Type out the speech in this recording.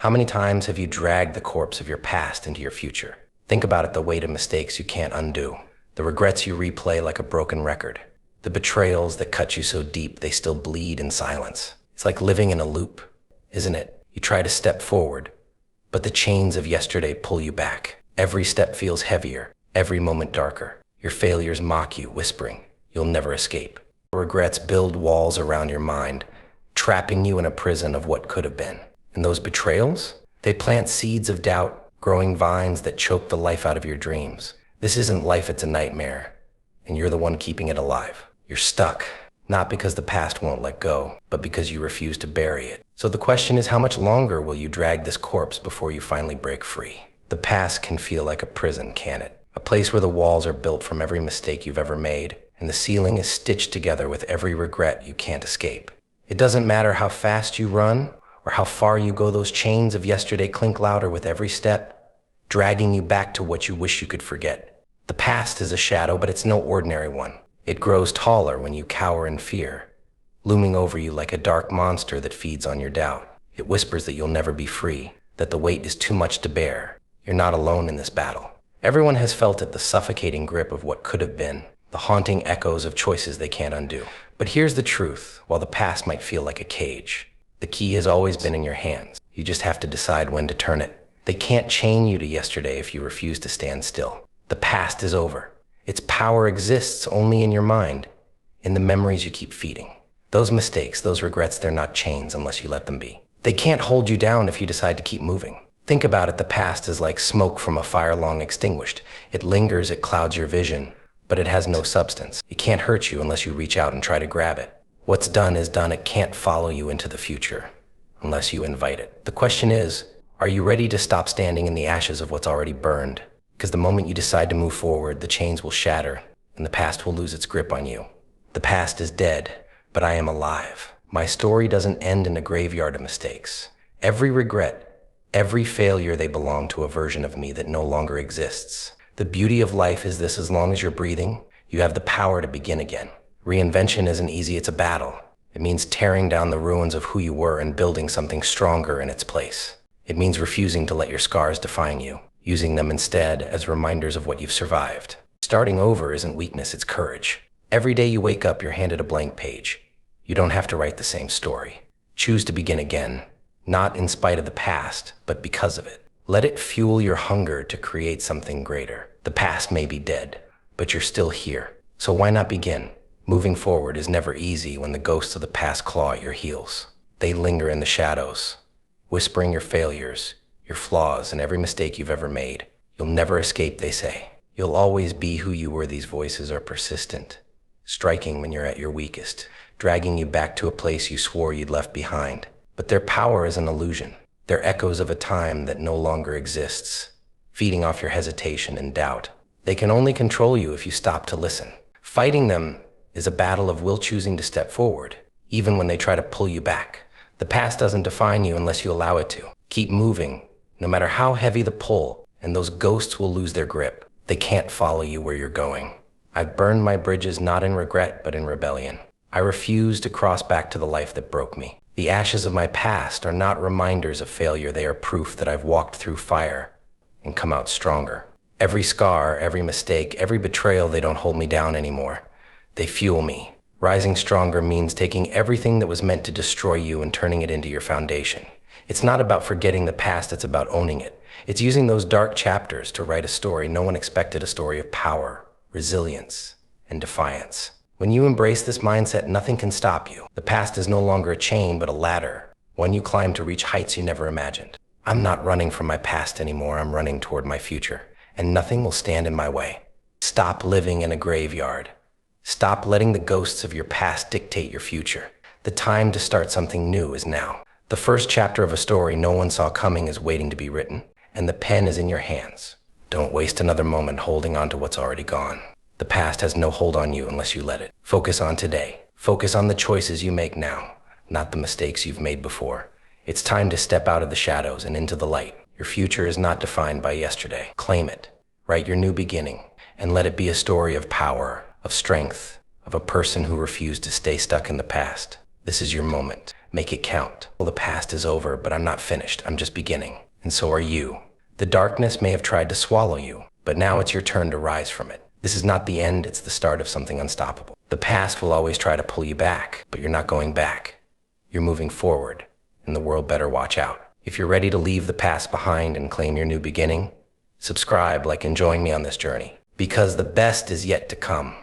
How many times have you dragged the corpse of your past into your future? Think about it, the weight of mistakes you can't undo, the regrets you replay like a broken record, the betrayals that cut you so deep they still bleed in silence. It's like living in a loop, isn't it? You try to step forward, but the chains of yesterday pull you back. Every step feels heavier, every moment darker. Your failures mock you, whispering, you'll never escape. Regrets build walls around your mind, trapping you in a prison of what could have been. And those betrayals? They plant seeds of doubt, growing vines that choke the life out of your dreams. This isn't life, it's a nightmare, and you're the one keeping it alive. You're stuck, not because the past won't let go, but because you refuse to bury it. So the question is, how much longer will you drag this corpse before you finally break free? The past can feel like a prison, can it? A place where the walls are built from every mistake you've ever made, and the ceiling is stitched together with every regret you can't escape. It doesn't matter how fast you run or how far you go, those chains of yesterday clink louder with every step, dragging you back to what you wish you could forget. The past is a shadow, but it's no ordinary one. It grows taller when you cower in fear, looming over you like a dark monster that feeds on your doubt. It whispers that you'll never be free, that the weight is too much to bear. You're not alone in this battle. Everyone has felt it, the suffocating grip of what could have been, the haunting echoes of choices they can't undo. But here's the truth, while the past might feel like a cage, the key has always been in your hands. You just have to decide when to turn it. They can't chain you to yesterday if you refuse to stand still. The past is over. Its power exists only in your mind, in the memories you keep feeding. Those mistakes, those regrets, they're not chains unless you let them be. They can't hold you down if you decide to keep moving. Think about it, the past is like smoke from a fire long extinguished. It lingers, it clouds your vision, but it has no substance. It can't hurt you unless you reach out and try to grab it. What's done is done. It can't follow you into the future unless you invite it. The question is, are you ready to stop standing in the ashes of what's already burned? Because the moment you decide to move forward, the chains will shatter and the past will lose its grip on you. The past is dead, but I am alive. My story doesn't end in a graveyard of mistakes. Every regret, every failure, they belong to a version of me that no longer exists. The beauty of life is this: as long as you're breathing, you have the power to begin again. Reinvention isn't easy, it's a battle. It means tearing down the ruins of who you were and building something stronger in its place. It means refusing to let your scars define you, using them instead as reminders of what you've survived. Starting over isn't weakness, it's courage. Every day you wake up, you're handed a blank page. You don't have to write the same story. Choose to begin again, not in spite of the past, but because of it. Let it fuel your hunger to create something greater. The past may be dead, but you're still here. So why not begin? Moving forward is never easy when the ghosts of the past claw at your heels. They linger in the shadows, whispering your failures, your flaws, and every mistake you've ever made. You'll never escape, they say. You'll always be who you were. These voices are persistent, striking when you're at your weakest, dragging you back to a place you swore you'd left behind. But their power is an illusion. They're echoes of a time that no longer exists, feeding off your hesitation and doubt. They can only control you if you stop to listen. Fighting them is a battle of will, choosing to step forward, even when they try to pull you back. The past doesn't define you unless you allow it to. Keep moving, no matter how heavy the pull, and those ghosts will lose their grip. They can't follow you where you're going. I've burned my bridges not in regret, but in rebellion. I refuse to cross back to the life that broke me. The ashes of my past are not reminders of failure. They are proof that I've walked through fire and come out stronger. Every scar, every mistake, every betrayal, they don't hold me down anymore. They fuel me. Rising stronger means taking everything that was meant to destroy you and turning it into your foundation. It's not about forgetting the past, it's about owning it. It's using those dark chapters to write a story no one expected, a story of power, resilience, and defiance. When you embrace this mindset, nothing can stop you. The past is no longer a chain, but a ladder, one you climb to reach heights you never imagined. I'm not running from my past anymore, I'm running toward my future, and nothing will stand in my way. Stop living in a graveyard. Stop letting the ghosts of your past dictate your future. The time to start something new is now. The first chapter of a story no one saw coming is waiting to be written, and the pen is in your hands. Don't waste another moment holding on to what's already gone. The past has no hold on you unless you let it. Focus on today. Focus on the choices you make now, not the mistakes you've made before. It's time to step out of the shadows and into the light. Your future is not defined by yesterday. Claim it. Write your new beginning, and let it be a story of power, of strength, of a person who refused to stay stuck in the past. This is your moment. Make it count. Well, the past is over, but I'm not finished. I'm just beginning. And so are you. The darkness may have tried to swallow you, but now it's your turn to rise from it. This is not the end, it's the start of something unstoppable. The past will always try to pull you back, but you're not going back. You're moving forward, and the world better watch out. If you're ready to leave the past behind and claim your new beginning, subscribe, like, and join me on this journey, because the best is yet to come.